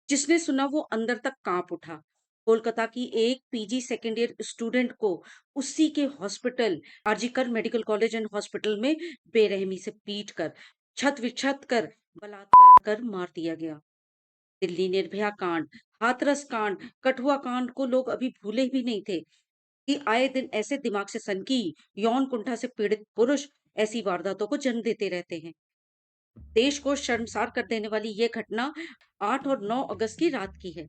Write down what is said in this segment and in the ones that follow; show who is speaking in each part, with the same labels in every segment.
Speaker 1: जिसने सुना वो अंदर तक कांप उठा। कोलकाता की एक पीजी सेकेंड ईयर स्टूडेंट को उसी के hospital, RG Kar medical college and hospital में बेरहमी से पीट कर, छत विक्षत कर, बलात्कार कर मार दिया गया। दिल्ली निर्भया कांड, हाथरस कांड, कठुआ कांड को लोग अभी भूले भी नहीं थे कि आए दिन ऐसे दिमाग से सनकी, यौन कुंठा से पीड़ित पुरुष ऐसी वारदातों को जन्म देते रहते हैं। देश को शर्मसार कर देने वाली ये घटना 8 और 9 अगस्त की रात की है।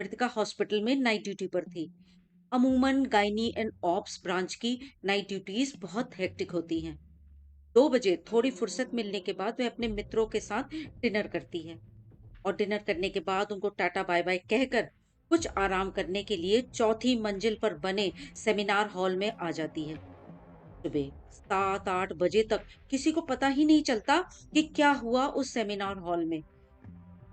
Speaker 1: मृतका हॉस्पिटल में नाइट ड्यूटी पर थी। अमूमन गायनी एंड ऑप्स ब्रांच की नाइट ड्यूटीज बहुत हेक्टिक होती हैं। 2 बजे थोड़ी फुर्सत मिलने के बाद वह अपने मित्रों के साथ डिनर करती है और डिनर करने के बाद उनको टाटा बाय बाय कहकर कुछ आराम करने के लिए चौथी मंजिल पर बने सेमिनार हॉल में आ जाती है। सुबह 7-8 बजे तक किसी को पता ही नहीं चलता कि क्या हुआ उस सेमिनार हॉल में।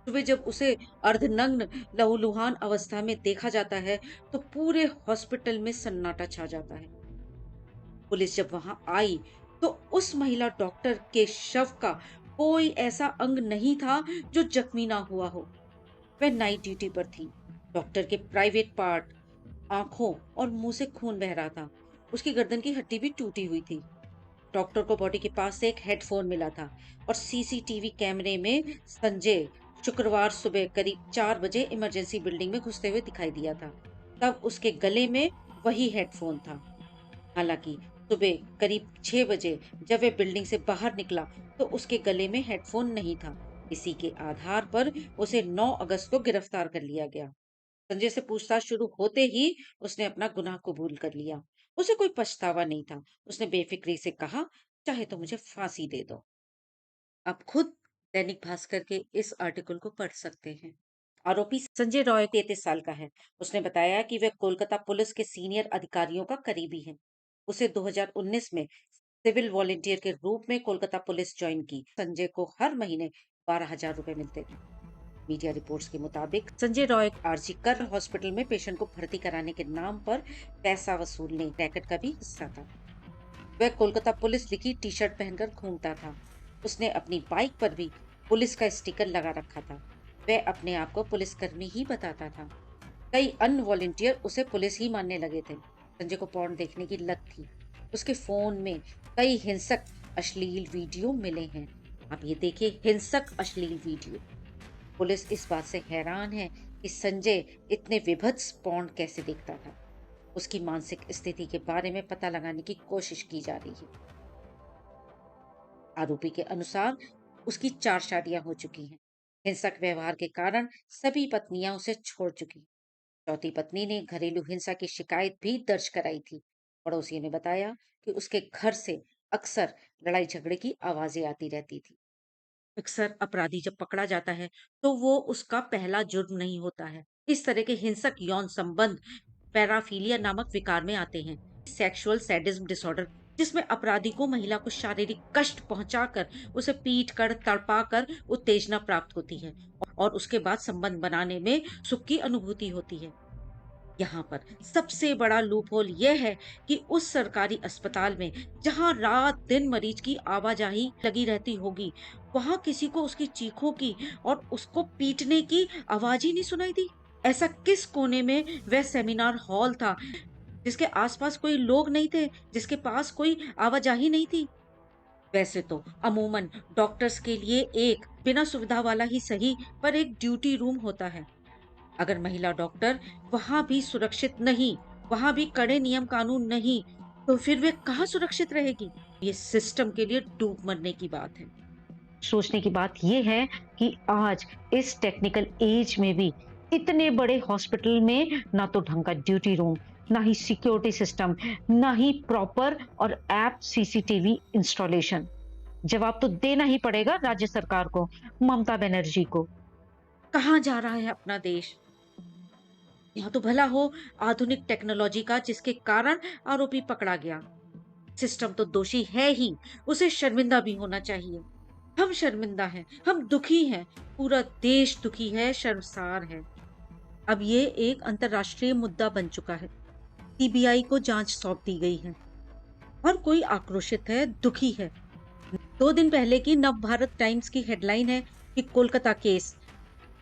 Speaker 1: सुबह जब उसे अर्धनग्न लहूलुहान अवस्था में देखा जाता है तो पूरे हॉस्पिटल में सन्नाटा छा जाता है। पुलिस जब वहां आई तो उस महिला डॉक्टर के शव का कोई ऐसा अंग नहीं था जो जख्मी ना हुआ हो। वह नाइट ड्यूटी पर थी। डॉक्टर के प्राइवेट पार्ट, आंखों और मुंह से खून बह रहा था। उसकी गर्दन की हड्डी भी टूटी हुई थी। डॉक्टर को बॉडी के पास से एक हेडफोन मिला था और सीसीटीवी कैमरे में संजय शुक्रवार सुबह करीब 4 बजे इमरजेंसी बिल्डिंग में घुसते हुए दिखाई दिया था। तब उसके गले में वही हेडफोन था। हालांकि सुबह करीब 6 बजे जब वह बिल्डिंग से बाहर निकला तो उसके गले में हेडफोन नहीं था। इसी के आधार पर उसे 9 अगस्त को गिरफ्तार कर लिया गया। संजय से पूछताछ शुरू होते ही उसने अपना गुनाह कबूल कर लिया। उसे कोई पछतावा नहीं था। उसने बेफिक्री से कहा, चाहे तो मुझे फांसी दे दो। आप खुद दैनिक भास्कर के इस आर्टिकल को पढ़ सकते हैं। आरोपी संजय रॉय 33 साल का है। उसने बताया कि वह कोलकाता पुलिस के सीनियर अधिकारियों का करीबी है। उसे 2019 में सिविल वॉलेंटियर के रूप में कोलकाता पुलिस ज्वाइन की। संजय को हर महीने 12,000 रुपए मिलते थे। मीडिया रिपोर्ट्स के मुताबिक संजय रॉय आरजी कर हॉस्पिटल में पेशेंट को भर्ती कराने के नाम पर पैसा वसूलने रैकेट का भी हिस्सा था। वह कोलकाता पुलिस लिखी टी शर्ट पहनकर घूमता था। उसने अपनी बाइक पर भी पुलिस का स्टिकर लगा रखा था। वह अपने आप को पुलिसकर्मी ही बताता था। कई अन्य वॉलेंटियर उसे पुलिस ही मानने लगे थे। संजय को पॉर्न देखने की लत थी। उसके फोन में कई हिंसक अश्लील वीडियो मिले हैं। आप ये देखिए, हिंसक अश्लील वीडियो। पुलिस इस बात से हैरान है कि संजय इतने विभत्स पॉर्न कैसे देखता था। उसकी मानसिक स्थिति के बारे में पता लगाने की कोशिश की जा रही है। आरोपी के अनुसार उसकी 4 शादियां हो चुकी हैं। हिंसक व्यवहार के कारण सभी पत्नियां उसे छोड़ चुकी। चौथी पत्नी ने घरेलू हिंसा की शिकायत भी दर्ज कराई थी। पड़ोसियों ने बताया कि उसके घर से अक्सर लड़ाई झगड़े की आवाजें आती रहती थी। अक्सर अपराधी जब पकड़ा जाता है तो वो उसका पहला जुर्म नहीं होता है। इस तरह के हिंसक यौन संबंध पैराफीलिया नामक विकार में आते हैं। सेक्सुअल सैडिज्म डिसऑर्डर, जिसमें अपराधी को महिला को शारीरिक कष्ट पहुंचाकर उसे पीट कर तड़पा कर उत्तेजना प्राप्त होती है और उसके बाद संबंध बनाने में सुख की अनुभूति होती है। यहाँ पर सबसे बड़ा लूपहोल यह है कि उस सरकारी अस्पताल में जहाँ रात दिन मरीज की आवाजाही लगी रहती होगी, वहां किसी को उसकी चीखों की और उसको पीटने की आवाज ही नहीं सुनाई दी। ऐसा किस कोने में वह सेमिनार हॉल था जिसके आसपास कोई लोग नहीं थे, जिसके पास कोई आवाजाही नहीं थी? वैसे तो अमूमन डॉक्टर्स के लिए एक बिना सुविधा वाला ही सही पर एक ड्यूटी रूम होता है। अगर महिला डॉक्टर वहां भी सुरक्षित नहीं, वहां भी कड़े नियम कानून नहीं, तो फिर वे कहाँ सुरक्षित रहेगी? ये सिस्टम के लिए डूब मरने की बात है।
Speaker 2: सोचने की बात यह है कि आज इस टेक्निकल एज में भी इतने बड़े हॉस्पिटल में ना तो ढंग का ड्यूटी रूम, ना ही सिक्योरिटी सिस्टम, ना ही प्रॉपर और ऐप सीसीटीवी इंस्टॉलेशन। जवाब तो देना ही पड़ेगा राज्य सरकार को, ममता बनर्जी को।
Speaker 1: कहाँ जा रहा है अपना देश? यहाँ तो भला हो आधुनिक टेक्नोलॉजी का, जिसके कारण आरोपी पकड़ा गया। सिस्टम तो दोषी है ही, उसे शर्मिंदा भी होना चाहिए। हम शर्मिंदा हैं, हम दुखी हैं, पूरा देश दुखी है, शर्मसार है। अब ये एक अंतर्राष्ट्रीय मुद्दा बन चुका है। सीबीआई को जांच सौंप दी गई है। हर कोई आक्रोशित है, दुखी है। 2 दिन पहले की नव भारत टाइम्स की हेडलाइन है कि कोलकाता केस,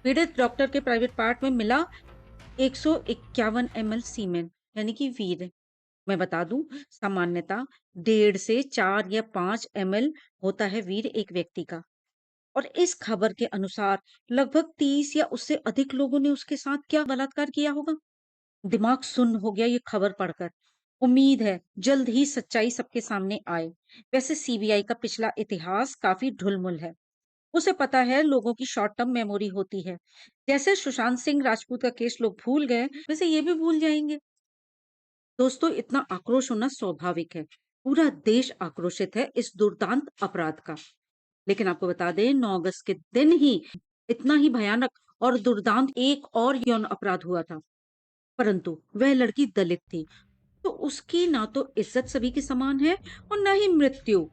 Speaker 1: पीड़ित डॉक्टर के प्राइवेट पार्ट में मिला 151 ml सीमेन, यानी कि वीर्य। मैं बता दूं, सामान्यतः 1.5 से 4 या 5 ml होता है वीर्य एक व्यक्ति का। और इस खबर के अनुसार लगभग 30 या उससे अधिक लोगों ने उसके साथ क्या बलात्कार किया होगा। दिमाग सुन्न हो गया ये खबर पढ़कर। उम्मीद है जल्द ही सच्चाई सबके सामने आए। वैसे सीबीआई का पिछला इतिहास काफी ढुलमुल है। उसे पता है लोगों की शॉर्ट टर्म मेमोरी होती है। जैसे सुशांत सिंह राजपूत का केस लोग भूल गए, वैसे ये भी भूल जाएंगे। दोस्तों, इतना आक्रोश होना स्वाभाविक है। पूरा देश आक्रोशित है इस दुर्दांत अपराध का। लेकिन आपको बता दें, 9 अगस्त के दिन ही इतना ही भयानक और दुर्दांत एक और यौन अपराध हुआ था। परंतु वह लड़की दलित थी, तो उसकी ना तो इज्जत सभी की समान है और ना ही मृत्यु।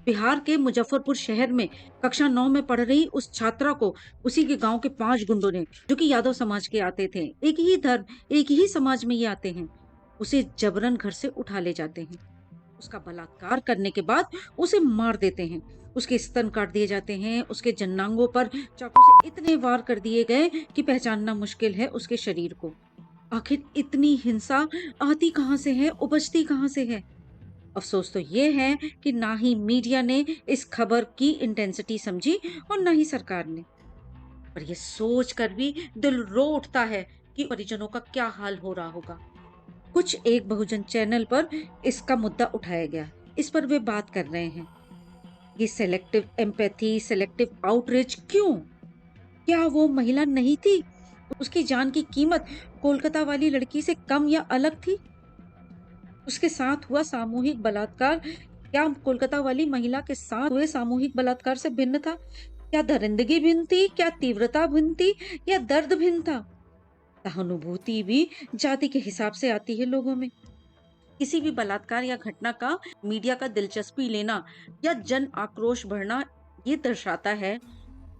Speaker 1: बिहार के मुजफ्फरपुर शहर में कक्षा 9 में पढ़ रही उस छात्रा को उसी के गांव के 5 गुंडों ने, जो कि यादव समाज के आते थे, एक ही धर्म, एक ही समाज में ये आते हैं, उसे जबरन घर से उठा ले जाते हैं। उसका बलात्कार करने के बाद उसे मार देते हैं। उसके स्तन काट दिए जाते हैं, उसके जन्नांगों पर चाकू से इतने वार कर दिए गए कि पहचानना मुश्किल है उसके शरीर को। आखिर इतनी हिंसा आती कहां से है, उपजती कहां से है? अफसोस तो ये है कि ना ही मीडिया ने इस खबर की इंटेंसिटी समझी और ना ही सरकार ने। पर यह सोच कर भी दिल रो उठता है कि परिजनों का क्या हाल हो रहा होगा। कुछ एक बहुजन चैनल पर इसका मुद्दा उठाया गया। इस पर वे बात कर रहे हैं। ये सेलेक्टिव एम्पैथी, सेलेक्टिव आउटरीच क्यों? क्या वो महिला नहीं थी? उसकी जान की कीमत कोलकाता वाली लड़की से कम या अलग थी? उसके साथ हुआ सामूहिक बलात्कार क्या कोलकाता वाली महिला के साथ हुए सामूहिक बलात्कार से भिन्न था? क्या दरिंदगी भिन्न थी? क्या तीव्रता भिन्न थी? या दर्द भिन्न था? सहानुभूति भी जाति के हिसाब से आती है लोगों में। किसी भी बलात्कार या घटना का मीडिया का दिलचस्पी लेना या जन आक्रोश बढ़ना ये दर्शाता है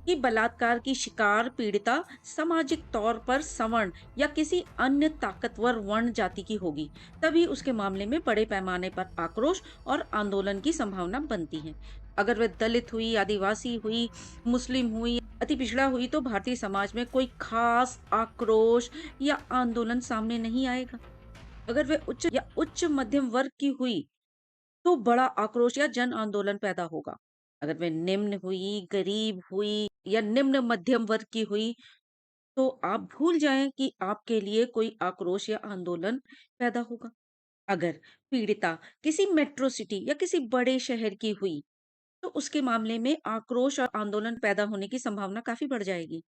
Speaker 1: कि बलात्कार की शिकार पीड़िता सामाजिक तौर पर सवर्ण या किसी अन्य ताकतवर वर्ण जाति की होगी। तभी उसके मामले में बड़े पैमाने पर आक्रोश और आंदोलन की संभावना बनती है। अगर वह दलित हुई, आदिवासी हुई, मुस्लिम हुई, अति पिछड़ा हुई, तो भारतीय समाज में कोई खास आक्रोश या आंदोलन सामने नहीं आएगा। अगर वह उच्च या उच्च मध्यम वर्ग की हुई, तो बड़ा आक्रोश या जन आंदोलन पैदा होगा। अगर वह निम्न हुई, गरीब हुई या निम्न मध्यम वर्ग की हुई, तो आप भूल जाएं कि आपके लिए कोई आक्रोश या आंदोलन पैदा होगा। अगर पीड़िता किसी मेट्रो सिटी या किसी बड़े शहर की हुई, तो उसके मामले में आक्रोश और आंदोलन पैदा होने की संभावना काफी बढ़ जाएगी।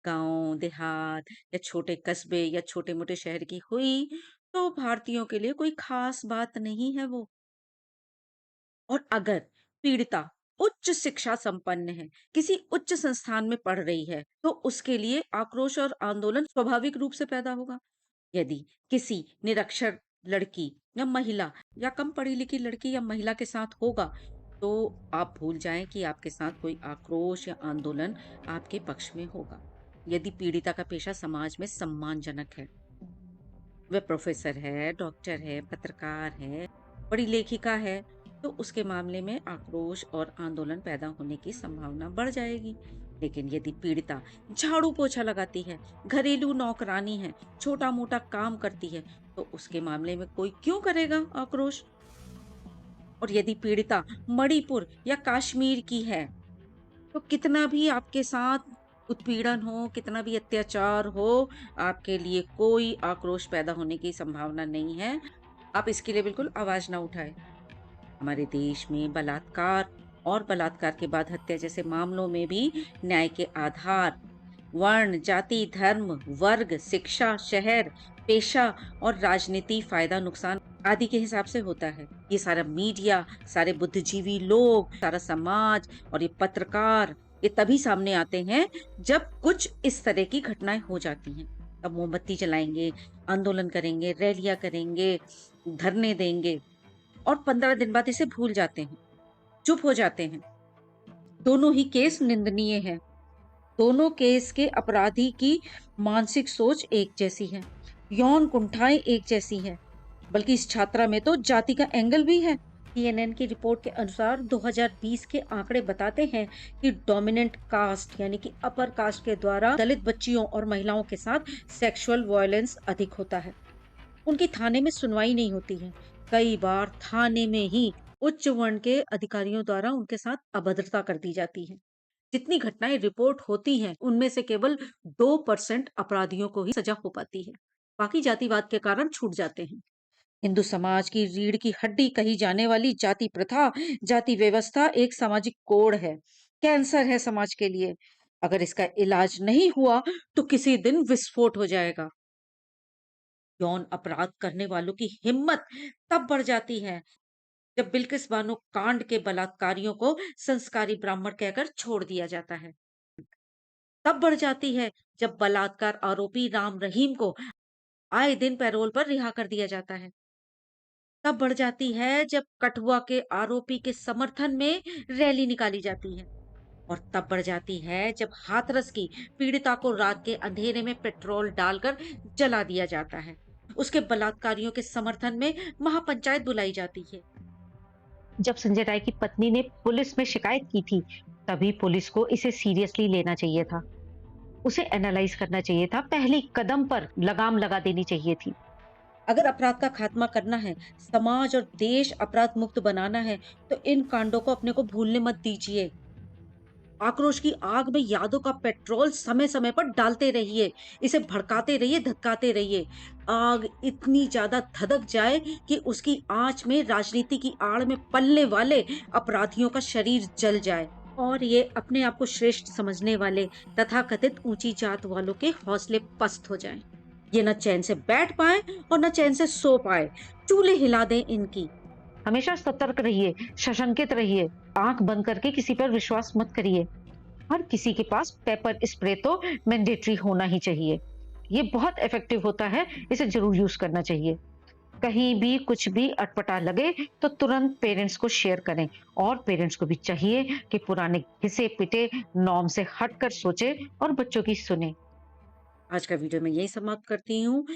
Speaker 1: गांव, देहात या छोटे कस्बे या छोटे मोटे शहर की हुई, तो भारतीयों के लिए कोई खास बात नहीं है वो। और अगर पीड़िता उच्च शिक्षा संपन्न है, किसी उच्च संस्थान में पढ़ रही है, तो उसके लिए आक्रोश और आंदोलन स्वाभाविक रूप से पैदा होगा। यदि किसी निरक्षर लड़की या महिला या कम पढ़ी लिखी लड़की या महिला के साथ होगा, तो आप भूल जाएं कि आपके साथ कोई आक्रोश या आंदोलन आपके पक्ष में होगा। यदि पीड़िता का पेशा समाज में सम्मानजनक है, वह प्रोफेसर है, डॉक्टर है, पत्रकार है, बड़ी लेखिका है, तो उसके मामले में आक्रोश और आंदोलन पैदा होने की संभावना बढ़ जाएगी। लेकिन यदि पीड़िता झाड़ू पोछा लगाती है, घरेलू नौकरानी है, छोटा मोटा काम करती है, तो उसके मामले में कोई क्यों करेगा आक्रोश? और यदि पीड़िता मणिपुर या कश्मीर की है, तो कितना भी आपके साथ उत्पीड़न हो, कितना भी अत्याचार हो, आपके लिए कोई आक्रोश पैदा होने की संभावना नहीं है। आप इसके लिए बिल्कुल आवाज ना उठाएं। हमारे देश में बलात्कार और बलात्कार के बाद हत्या जैसे मामलों में भी न्याय के आधार वर्ण, जाति, धर्म, वर्ग, शिक्षा, शहर, पेशा और राजनीति, फायदा, नुकसान आदि के हिसाब से होता है। ये सारा मीडिया, सारे बुद्धिजीवी लोग, सारा समाज और ये पत्रकार, ये तभी सामने आते हैं जब कुछ इस तरह की घटनाएं हो जाती हैं। अब मोमबत्ती जलाएंगे, आंदोलन करेंगे, रैलियां करेंगे, धरने देंगे और 15 दिन बाद इसे भूल जाते हैं, चुप हो जाते हैं। दोनों ही केस निंदनीय है। दोनों केस के अपराधी की मानसिक सोच एक जैसी है, यौन कुंठाएं एक जैसी है, बल्कि इस छात्रा में तो जाति का एंगल भी है। सीएनएन की रिपोर्ट के अनुसार 2020 के आंकड़े बताते हैं कि डोमिनेंट कास्ट यानी कि अपर कास्ट के द्वारा दलित बच्चियों और महिलाओं के साथ सेक्सुअल वायलेंस अधिक होता है। उनकी थाने में सुनवाई नहीं होती है। कई बार थाने में ही उच्च वर्ण के अधिकारियों द्वारा उनके साथ अभद्रता कर दी जाती है। जितनी घटनाएं रिपोर्ट होती हैं, उनमें से केवल 2% अपराधियों को ही सजा हो पाती है। बाकी जातिवाद के कारण छूट जाते हैं। हिंदू समाज की रीढ़ की हड्डी कही जाने वाली जाति प्रथा, जाति व्यवस्था एक सामाजिक कोड है, कैंसर है समाज के लिए। अगर इसका इलाज नहीं हुआ तो किसी दिन विस्फोट हो जाएगा। यौन अपराध करने वालों की हिम्मत तब बढ़ जाती है जब बिल्किस बानो कांड के बलात्कारियों को संस्कारी ब्राह्मण कहकर छोड़ दिया जाता है। तब बढ़ जाती है जब बलात्कार आरोपी राम रहीम को आए दिन पैरोल पर रिहा कर दिया जाता है। तब बढ़ जाती है जब कठुआ के आरोपी के समर्थन में रैली निकाली जाती है। और तब बढ़ जाती है जब हाथरस की पीड़िता को रात के अंधेरे में पेट्रोल डालकर जला दिया जाता है। उसके बलात्कारियों के समर्थन में महापंचायत बुलाई जाती है।
Speaker 2: जब संजय राय की पत्नी ने पुलिस में शिकायत की थी, तभी पुलिस को इसे सीरियसली लेना चाहिए था। उसे एनालाइज करना चाहिए था, पहले कदम पर लगाम लगा देनी चाहिए थी।
Speaker 1: अगर अपराध का खात्मा करना है, समाज और देश अपराध मुक्त बनाना है, तो इन कांडों को अपने को भूलने मत दीजिए। आक्रोश की आग में यादों का पेट्रोल समय समय पर डालते रहिए। इसे भड़काते रहिए, धधकाते रहिए। आग इतनी ज्यादा धधक जाए कि उसकी आंच में राजनीति की आड़ में पलने वाले अपराधियों का शरीर जल जाए और ये अपने आप को श्रेष्ठ समझने वाले तथाकथित ऊंची जात वालों के हौसले पस्त हो जाएं। ये न चैन से बैठ पाए और न चैन से सो पाए। चूल्हे हिला दें इनकी।
Speaker 2: हमेशा सतर्क रहिए, सशंकित रहिए, आंख बंद करके किसी पर विश्वास मत करिए। हर किसी के पास पेपर स्प्रे तो मैंडेटरी होना ही चाहिए। ये बहुत इफेक्टिव होता है, इसे जरूर यूज करना चाहिए। कहीं भी कुछ भी अटपटा लगे तो तुरंत पेरेंट्स को शेयर करें। और पेरेंट्स को भी चाहिए कि पुराने घिसे पिटे नॉर्म से हटकर सोचे और बच्चों की सुने।
Speaker 1: आज का वीडियो मैं यही समाप्त करती हूँ,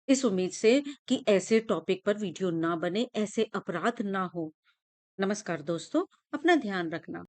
Speaker 1: इस उम्मीद से कि ऐसे टॉपिक पर वीडियो ना बने, ऐसे अपराध ना हो। नमस्कार दोस्तों, अपना ध्यान रखना।